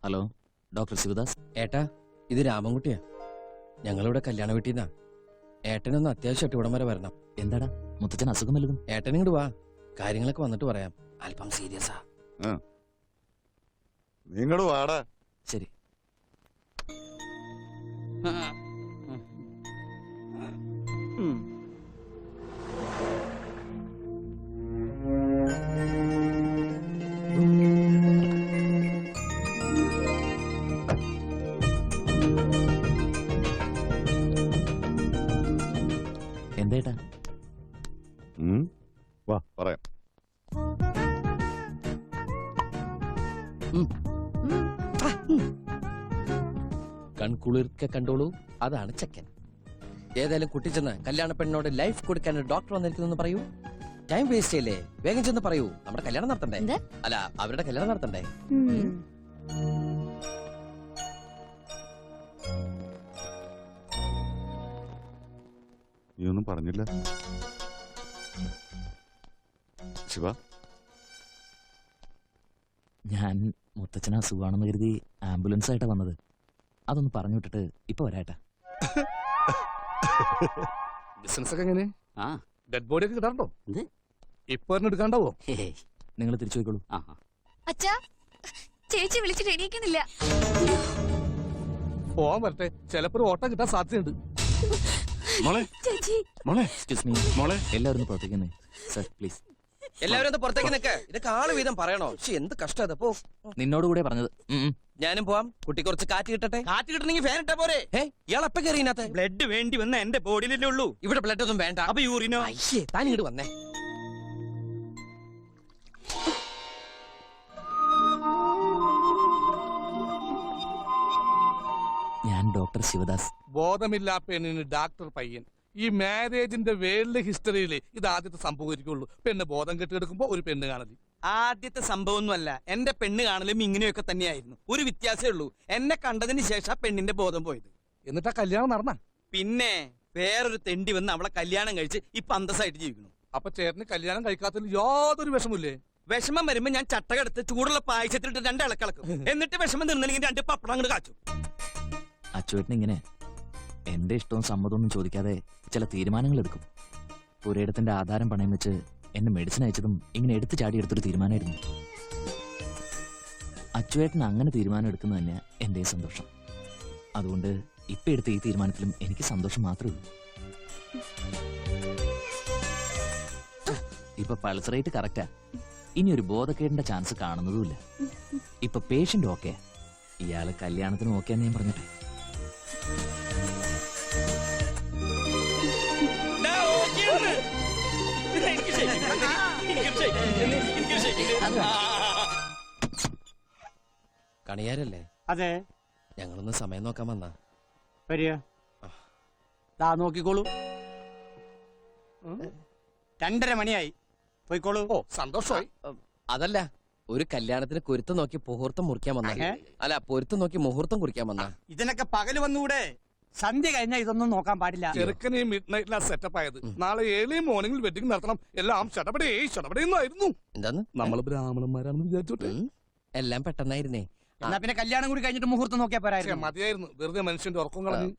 Hello, doctor Sivadas. ഏട്ടാ, ഇത് രാമൻകുട്ടിയാ. ഞങ്ങളിവിടെ കല്യാണ വീട്ടിൽ നിന്നാ. ഏട്ടനൊന്ന് അത്യാവശ്യമായിട്ട് ഇവിടം വരെ വരണം. എന്താടാ, മുത്തച്ഛൻ അസുഖം വല്ലതും? ഏട്ടൻ ഇങ്ങോട്ട് വാ, കാര്യങ്ങളൊക്കെ വന്നിട്ട് പറയാം. അല്പം സീരിയസാ. നിങ്ങട് വാടാ. ശരി. എന്തേട്ടാ? വാ പറയാം. കൺകുളിർക്കെ കണ്ടോളൂ, അതാണ് ചെക്കൻ. ഏതായാലും കുട്ടി ചെന്ന് കല്യാണ പെണ്ണിനോട് ലൈഫ് കൊടുക്കാൻ ഡോക്ടർ വന്നിരിക്കുന്നു പറയൂ. ടൈം വേസ്റ്റ് ചെയ്യല്ലേ, വേഗം ചെന്ന് പറയൂ. നമ്മുടെ കല്യാണം നടത്തണ്ടേ? അല്ല, അവരുടെ കല്യാണം നടത്തണ്ടേ? നീ ഒന്നും പറഞ്ഞില്ല ശിവ. ഞാൻ മുത്തച്ഛന് അസുഖമാണെന്ന് കരുതി ആംബുലൻസ് ആയിട്ടാ വന്നത്. അതൊന്ന് പറഞ്ഞു വിട്ടിട്ട് ഇപ്പൊ വരാട്ടാ. ബിസിനസ് ഒക്കെ എങ്ങനെ? ഡെഡ് ബോഡി ഒക്കെ കിട്ടാറുണ്ടോ? ഇപ്പൊ എടുക്കാണ്ടാവോ? നിങ്ങൾ തിരിച്ചു പോയിക്കോളൂ. അച്ഛാ, ചേച്ചി വിളിച്ചിട്ട് എണീക്കുന്നില്ല. പോവാൻ വരട്ടെ, ചിലപ്പോ ഒരു ഓട്ടം കിട്ടാൻ സാധ്യതയുണ്ട്. എല്ലാവരും പുറത്തേക്ക് സർ, പ്ലീസ്. എല്ലാവരും ഒന്ന് പുറത്തേക്ക് നിൽക്ക്. ഇതൊക്കെ ആള് വീതം പറയണോ? എന്ത് കഷ്ടം. പോ. നിന്നോട് കൂടെ പറഞ്ഞത്. ഞാനും പോവാം. കുട്ടി കുറച്ച് കാറ്റ് കിട്ടട്ടെ. കാറ്റ് കിട്ടണമെങ്കിൽ ഫാൻ ഇട്ടാ പോരെ? ഇയാൾ എപ്പ കയറിയതിനകത്ത്? ബ്ലഡ് വേണ്ടി വന്ന എന്റെ ബോഡിയിലല്ലേ ഉള്ളൂ. ഇവിടെ ബ്ലഡ് ഒന്നും വേണ്ട. അപ്പൊ യൂറിനോ? അയ്യേ, താൻ ഇങ്ങോട്ട് വന്നേ. ഞാൻ ഡോക്ടർ ശിവദാസ്. ബോധമില്ലാ പെണ്ണിന് ഡാക്ടർ പയ്യൻ. ഈ മാരേജിന്റെ വേൾഡ് ഹിസ്റ്ററിയിൽ ഇത് ആദ്യത്തെ സംഭവിക്കുള്ളൂ. പെണ്ണ് ബോധം കെട്ടിയെടുക്കുമ്പോ ഒരു പെണ്ണ് കാണല് ആദ്യത്തെ സംഭവമൊന്നുമല്ല. എന്റെ പെണ്ണ് കാണലും ഇങ്ങനെയൊക്കെ തന്നെയായിരുന്നു. ഒരു വ്യത്യാസമേ ഉള്ളൂ, എന്നെ കണ്ടതിന് ശേഷം പെണ്ണിന്റെ ബോധം പോയത്. എന്നിട്ടാ കല്യാണം നടന്ന. പിന്നെ വേറൊരു തെണ്ടി വന്ന് അവളെ കല്യാണം കഴിച്ച് ഇപ്പൊ അന്തസ്സായിട്ട് ജീവിക്കുന്നു. അപ്പൊ ചേട്ടന് കല്യാണം കഴിക്കാത്തതിൽ യാതൊരു വിഷമില്ലേ? വിഷമം വരുമ്പോ ഞാൻ ചട്ടകെടുത്ത് ചൂടുള്ള പായസത്തിലിട്ട് 2 ഇളക്കിളക്കും. എന്നിട്ട് വിഷമം നിന്നില്ലെങ്കിൽ 2 പപ്പടം അങ്ങോട്ട് കാച്ചു. അച്ചുവേട്ടൻ ഇങ്ങനെ എന്റെ ഇഷ്ടവും സമ്മതമൊന്നും ചോദിക്കാതെ ചില തീരുമാനങ്ങൾ എടുക്കും. പുരയിടത്തിന്റെ ആധാരം പണയം വെച്ച് എന്നെ മെഡിസിൻ അയച്ചതും ഇങ്ങനെ എടുത്തു ചാടിയെടുത്തൊരു തീരുമാനമായിരുന്നു. അച്ചുവേട്ടൻ അങ്ങനെ തീരുമാനം എടുക്കുന്നത് തന്നെ എന്റെ സന്തോഷം. അതുകൊണ്ട് ഇപ്പൊ എടുത്ത ഈ തീരുമാനത്തിലും എനിക്ക് സന്തോഷം മാത്രമേ ഉള്ളൂ. ഇപ്പൊ പൾസ് റേറ്റ് കറക്റ്റാ. ഇനി ഒരു ബോധക്കേടിന്റെ ചാൻസ് കാണുന്നതുമില്ല. ഇപ്പൊ പേഷ്യന്റ് ഓക്കെ. ഇയാള് കല്യാണത്തിന് ഓക്കെയാന്ന് ഞാൻ പറഞ്ഞിട്ടെ. കണിയാരല്ലേ? അതെ, ഞങ്ങളൊന്ന് സമയം നോക്കാൻ വന്നാ. വരിക. നോക്കിക്കോളൂ, 2:30 മണിയായി. പോയിക്കോളൂ. ഓ, സന്തോഷമായി. അതല്ല, ഒരു കല്യാണത്തിന് കുരുത്തം നോക്കി മുഹൂർത്തം മുറിക്കാൻ വന്ന. അല്ല, പൊരുത്തം നോക്കി മുഹൂർത്തം കുറിക്കാൻ വന്ന. ഇതിനൊക്കെ പകല് വന്നൂടെ? സന്ധ്യ കഴിഞ്ഞാൽ ഇതൊന്നും നോക്കാൻ പാടില്ല. ചെറുക്കനെ മിഡ് നൈറ്റിലാ സെറ്റപ്പ് ആയത്. നാളെ ഏർലി മോർണിംഗിൽ വെഡിങ് നടത്തണം. എല്ലാം ഷടപടേന്നായിരുന്നു. എന്താന്ന്? നമ്മള് ബ്രാഹ്മണന്മാരാണെന്ന് വിചാരിച്ചോട്ടെ. എല്ലാം പെട്ടെന്നായിരുന്നേ. എന്നാ പിന്നെ കല്യാണം കൂടി കഴിഞ്ഞിട്ട് മുഹൂർത്തം നോക്കിയാ പോരായിരുന്നു? മതിയായിരുന്നു, വെറുതെ മനുഷ്യന്റെ ഉറക്കം കളഞ്ഞു.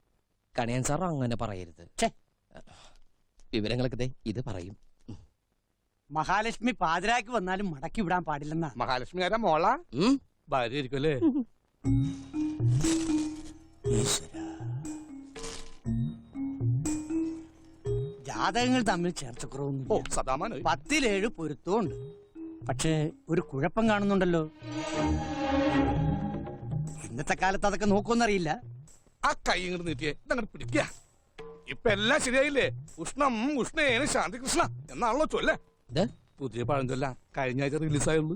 കണിയാൻ സാർ അങ്ങനെ പറയരുത്. വിവരങ്ങളൊക്കെ ഇത് പറയും. മഹാലക്ഷ്മി പാതിരാക്ക് വന്നാലും മടക്കി വിടാൻ പാടില്ലെന്നാ. മഹാലക്ഷ്മി ആരാ? മോളാ? ഭാര്യ ആയിരിക്കും അല്ലേ? ജാതകങ്ങൾ തമ്മിൽ ചേർച്ചക്കുറവൊന്നും. 10-7 പൊരുത്തവും ഉണ്ട്. പക്ഷേ ഒരു കുഴപ്പം കാണുന്നുണ്ടല്ലോ. ഇന്നത്തെ കാലത്ത് അതൊക്കെ നോക്കുമെന്നറിയില്ല. ആ കൈ ഇങ്ങോട്ട് നീട്ടിയേ, ഇതങ്ങോട്ട് പിടിക്കുക. ഇപ്പൊ എല്ലാം ശരിയായില്ലേ? ഉഷ്ണം ഉഷ്ണേന ശാന്തി കൃഷ്ണ എന്നാണല്ലോ ചൊല്ലേ. പുതിയ പഴഞ്ചൊല്ല കഴിഞ്ഞ ആഴ്ച റിലീസായുള്ളൂ.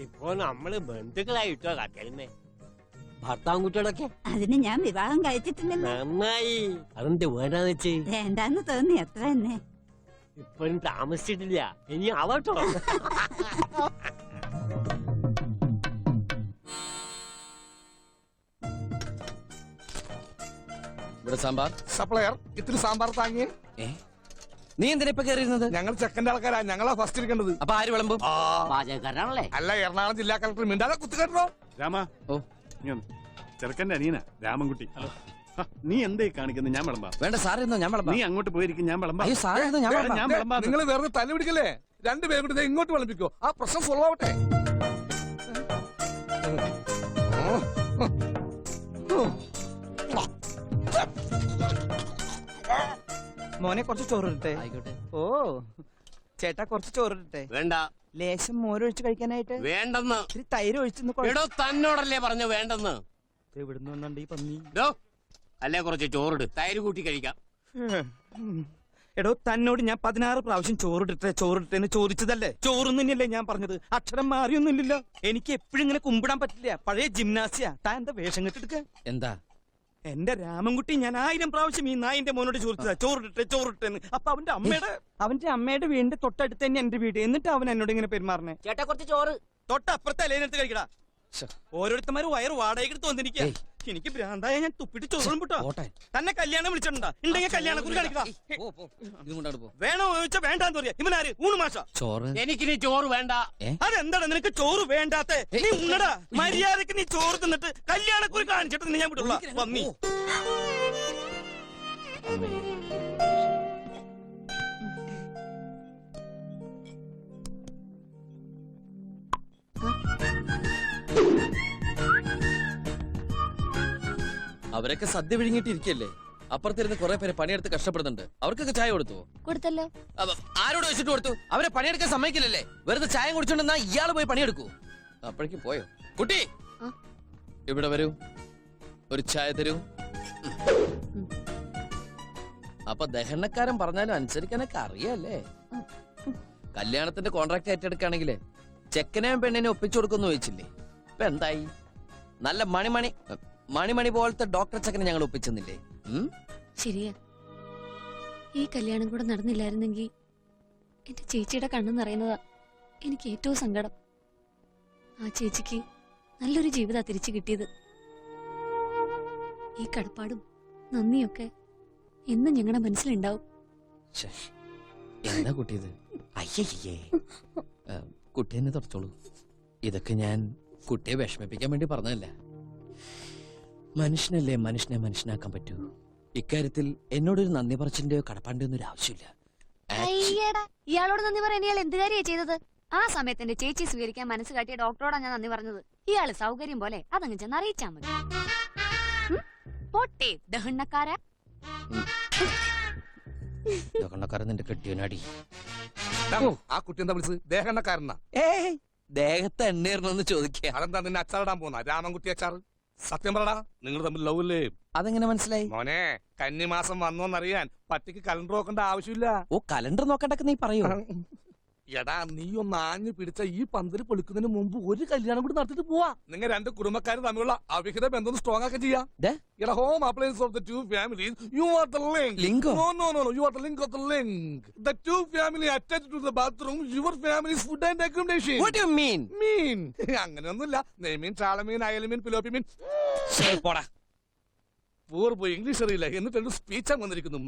ഇപ്പൊ നമ്മള് ബന്ധുക്കളായിട്ടോ കത്തരുന്നേ. ഭർത്താവും കുട്ടികളൊക്കെ? അതിന് ഞാൻ വിവാഹം കഴിച്ചിട്ടില്ലല്ലോ. നന്നായി. അതെന്ത് വേണ്ടാന്ന് വെച്ച്? വേണ്ടാന്ന് തോന്നി അത്ര തന്നെ. ഇപ്പോഴും താമസിച്ചിട്ടില്ല, ഇനി ആവട്ടോ. ഇവിടെ സാമ്പാർ. സപ്ലയർ ഇത്തിരി സാമ്പാർ താങ്ങിയേ. നീ എന്തിനാ ഇപ്പൊ കയറിയിരുന്നത്? ഞങ്ങൾ ചെക്കന്റെ ആൾക്കാരാ, ഞങ്ങളാ ഫസ്റ്റ് ഇരിക്കേണ്ടത്. അപ്പൊ ആര് വിളമ്പും? പാചകക്കാരനാണല്ലേ? അല്ല, എറണാകുളം ജില്ലാ കളക്ടർ മിണ്ടാതെ കുത്തുകെട്ടോ. രാമ ഓ. ചെറുക്കന്റെ അനിയനാ രാമൻകുട്ടി. നീ എന്തേ കാണിക്കുന്നത്? ഞാൻ വിളമ്പാ. വേണ്ട സാറിരുന്നോ, ഞാൻ വിളമ്പാം. നീ അങ്ങോട്ട് പോയിരിക്കും, ഞാൻ വിളമ്പാ. അയ്യോ സാറിരുന്നോ, ഞാൻ വിളമ്പാം. ഞാൻ വിളമ്പാ. നിങ്ങൾ വെറുതെ തല പിടിക്കല്ലേ? രണ്ടുപേരും കൂടി ദേ ഇങ്ങോട്ട് വിളമ്പിക്കോ, ആ പ്രശ്നം സോൾവ് ആവട്ടെ. മോനെ കുറച്ച് ചോറിട്ടെ. ആയിക്കോട്ടെ. ഓ ചേട്ടാ കുറച്ച് ചോറിട്ടെ. വേണ്ട. ലേശം മോരൊഴിച്ച് കഴിക്കാനായിട്ട് വേണ്ടെന്ന്. ഇത്തിരി തൈര് ഒഴിച്ചെന്ന് എടോ തന്നോടല്ലേ പറഞ്ഞു വേണ്ടെന്ന്. എവിടുന്ന് വന്നുണ്ട് ഈ പന്നി? ഡോ, അല്ലേ കുറച്ച് ചോറിട്, തൈര് കൂട്ടി കഴിക്കാം. എടോ തന്നോട് ഞാൻ 16 പ്രാവശ്യം ചോറിട്ടെ എന്ന് ചോദിച്ചതല്ലേ? ചോറും തന്നെയല്ലേ ഞാൻ പറഞ്ഞത്? അക്ഷരം മാറിയൊന്നുമില്ലല്ലോ. എനിക്ക് എപ്പോഴും ഇങ്ങനെ കുമ്പിടാൻ പറ്റില്ല. പഴയ ജിംനാസിയാ. താൻ എന്താ വേഷം കെട്ടെടുക്ക? എന്താ? എന്റെ രാമൻകുട്ടി ഞാൻ 1000 പ്രാവശ്യം ഈ നായിന്റെ മോനോട് ചോദിച്ചതാ ചോറിട്ടെ എന്ന്. അപ്പൊ അവന്റെ അമ്മയുടെ വീടിന്റെ തൊട്ടടുത്ത് തന്നെ എന്റെ വീട്. എന്നിട്ട് അവൻ എന്നോട് ഇങ്ങനെ പെരുമാറണേ. ചേട്ടാ കുറച്ച് ചോറ്. തൊട്ടപ്പുറത്തെ അലേനെടുത്ത് കഴിക്കടാ. ഓരോരുത്തന്മാര് വയറ് വാടകയ്ക്ക് തോന്നിരിക്കുക. എനിക്ക് ഭ്രാന്തായ ഞാൻ തുപ്പിട്ട് ചോറും പുട്ടോ. തന്നെ കല്യാണം വിളിച്ചിട്ടുണ്ടാ? ഉണ്ടെങ്കിൽ കല്യാണം കുറി കാണിക്കടാ. വേണോ ചോദിച്ചാ വേണ്ടാന്ന് പറയാ. ഇവനാര്? ഊണ് മാഷ. ചോറ്. എനിക്കിനി ചോറ് വേണ്ട. അതെന്താണ് നിനക്ക് ചോറ് വേണ്ടാത്ത? നീ ഉണ്ണടാ. മര്യാദക്ക് നീ ചോറ് തിന്നിട്ട് കല്യാണക്കുറി കാണിച്ചിട്ട് നീ ഞാൻ വിടുള്ള പന്നി. അവരൊക്കെ സദ്യ വിഴുങ്ങിട്ടിരിക്കല്ലേ? അപ്പുറത്തിരുന്ന് കുറെ പേര് പണിയെടുത്ത് കഷ്ടപ്പെടുന്നുണ്ട്. അവർക്കൊക്കെ ചായ കൊടുത്തു? കൊടുത്തല്ലോ. ആരോട് വെച്ചിട്ട് കൊടുത്തു? അവരെ പണിയെടുക്കാൻ സമ്മതിക്കില്ലല്ലേ? വെറുതെ ചായ കുടിച്ചോണ്ടെന്നാ ഇയാള് പോയി പണിയെടുക്കൂ. അപ്പോഴേക്ക് പോയോ? കുട്ടി ഇവിടെ വരൂ, ഒരു ചായ തരൂ. അപ്പൊ ദഹനക്കാരൻ പറഞ്ഞാലും അനുസരിക്കാനൊക്കെ അറിയാല്ലേ? കല്യാണത്തിന്റെ കോൺട്രാക്ട് ഏറ്റെടുക്കുകയാണെങ്കില് ചെക്കനെയും പെണ്ണിനെ ഒപ്പിച്ചു കൊടുക്കുന്നു ചോദിച്ചില്ലേ? ഇപ്പൊ എന്തായി? നല്ല മണിമണി പോലത്തെ ഡോക്ടർ ചെക്കനെ ഞങ്ങൾ ഒപ്പിച്ചെന്നില്ലേ? ശരിയാ. ഈ കല്യാണം കൂടെ നടന്നില്ലായിരുന്നെങ്കിൽ എന്റെ ചേച്ചിയുടെ കണ്ണു നിറയുന്നതാ എനിക്ക് ഏറ്റവും സങ്കടം. ആ ചേച്ചിക്ക് നല്ലൊരു ജീവിതാ തിരിച്ചു കിട്ടിയത്. ഈ കടപ്പാടും നന്ദിയൊക്കെ എന്നും ഞങ്ങളുടെ മനസ്സിലുണ്ടാവും. എന്താ കുട്ടിയത്? അയ്യേ, കുട്ടി എന്നെ തുടച്ചോളൂ. ഇതൊക്കെ ഞാൻ കുട്ടിയെ വിഷമിപ്പിക്കാൻ വേണ്ടി പറഞ്ഞതല്ല. മനുഷ്യനല്ലേ മനുഷ്യനെ മനുഷ്യനാക്കാൻ പറ്റൂ. ഇക്കാര്യത്തിൽ എന്നോടൊരു നന്ദി പറച്ചിന്റെയോ കടപ്പാണ്ടിയോ ഒന്നും ഒരു ആവശ്യമില്ല. ഇയാളോട് നന്ദി പറയാൻ ഇയാൾ എന്ത് കാര്യമാണ് ചെയ്തത്? ആ സമയത്ത് എന്റെ ചേച്ചി സ്വീകരിക്കാൻ മനസ്സ് കാട്ടിയ ഡോക്ടറോടാ ഞാൻ നന്ദി പറഞ്ഞത്. ഇയാള് സൗകര്യം പോലെ അതങ്ങ് ചെന്ന് അറിയിച്ചാ മതി. പൊട്ടേ ദഹണ്ണക്കാരാ. ദഹണ്ണക്കാരൻ നിന്റെ കെട്ടിയനാടി. ആ കുട്ടി എന്താ വിളിച്ചത്? ദേഹണ്ണക്കാരനാ? ഏയ്, ദേഹത്ത് എണ്ണേറണമെന്ന് ചോദിക്കുക. അതെന്താ നിന്നെ അച്ചാറിടാൻ പോന്ന രാമൻകുട്ടി അച്ചാർ? സത്യം പറടാ, നിങ്ങൾ തമ്മിൽ ലവ് അല്ലേ? അതെങ്ങനെ മനസ്സിലായി? മോനെ, കന്നിമാസം വന്നോന്നറിയാൻ പട്ടിക്ക് കലണ്ടർ നോക്കേണ്ട ആവശ്യമില്ല. ഓ, കലണ്ടർ നോക്കണ്ടൊക്കെ നീ പറയൂ. എടാ, നീ ഒന്ന് ആഞ്ഞു പിടിച്ച ഈ പന്തല് പൊളിക്കുന്നതിന് മുമ്പ് ഒരു കല്യാണം കൂടി നടത്തിട്ട് പോവാ. നിങ്ങൾ രണ്ട് കുടുംബക്കാർ തമ്മിലുള്ള അവിഹിത ബന്ധം സ്ട്രോങ് ആക്കി ചെയ്യാം. എടാ, home appliance of the two families, you are the link. ലിങ്കോ? No, you are the link of the link. The two family attached to the bathroom, your family's food and accommodation. What do you mean? അങ്ങനെയൊന്നുമില്ല. നെയ്മീൻ, ചാളമീൻ, അയലമീൻ, പിലോപ്പിമീൻ. പോടാ. പൂർവ്വ English അറിയില്ല എന്നിട്ട് speech വന്നിരിക്കുന്നു.